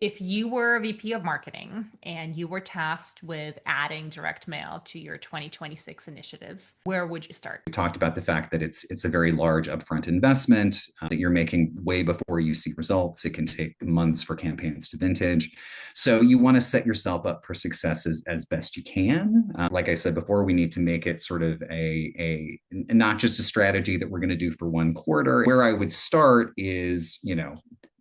If you were a VP of marketing and you were tasked with adding direct mail to your 2026 initiatives, where would you start? We talked about the fact that it's a very large upfront investment that you're making way before you see results. It can take months for campaigns to vintage. So you want to set yourself up for success as best you can. Like I said before, we need to make it sort of a not just a strategy that we're going to do for one quarter. Where I would start is,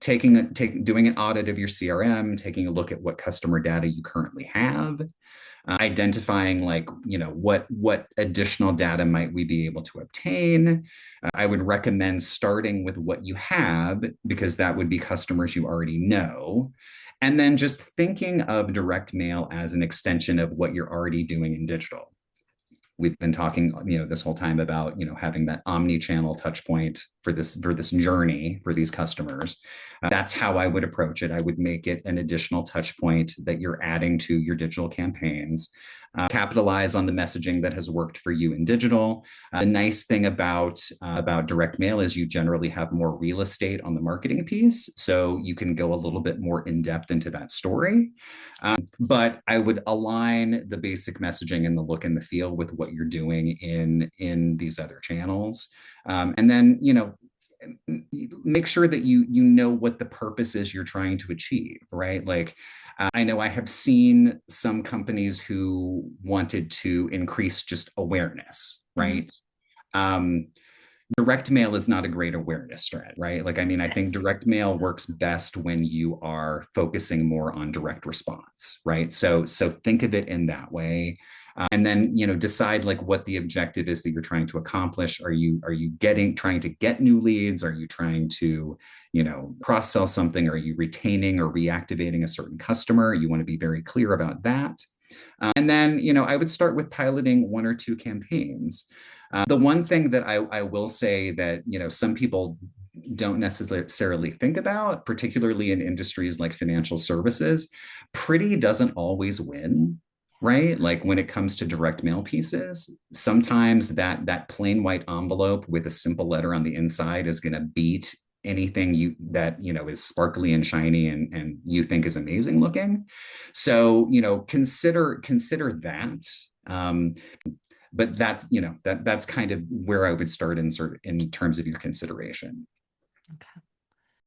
doing an audit of your CRM, taking a look at what customer data you currently have, identifying like, what additional data might we be able to obtain. I would recommend starting with what you have, because that would be customers you already know, and then just thinking of direct mail as an extension of what you're already doing in digital. We've been talking, this whole time about, having that omni-channel touch point for this journey for these customers. That's how I would approach it. I would make it an additional touch point that you're adding to your digital campaigns. Capitalize on the messaging that has worked for you in digital. The nice thing about direct mail is you generally have more real estate on the marketing piece, so you can go a little bit more in depth into that story. But I would align the basic messaging and the look and the feel with what you're doing in these other channels. And then, make sure that you know what the purpose is you're trying to achieve, right? Like, I know I have seen some companies who wanted to increase just awareness, Mhm. right? Um, Direct mail is not a great awareness strat, right? Like, I mean, I think Yes. direct mail works best when you are focusing more on direct response, right? So think of it in that way. And then, decide like what the objective is that you're trying to accomplish. Are you trying to get new leads? Are you trying to, cross sell something? Are you retaining or reactivating a certain customer? You want to be very clear about that. And then, I would start with piloting one or two campaigns. The one thing that I will say that, some people don't necessarily think about, particularly in industries like financial services, pretty doesn't always win, right? Like when it comes to direct mail pieces, sometimes that plain white envelope with a simple letter on the inside is going to beat anything is sparkly and shiny and you think is amazing looking. So, consider that. Um, but that's kind of where I would start in terms of your consideration. Okay.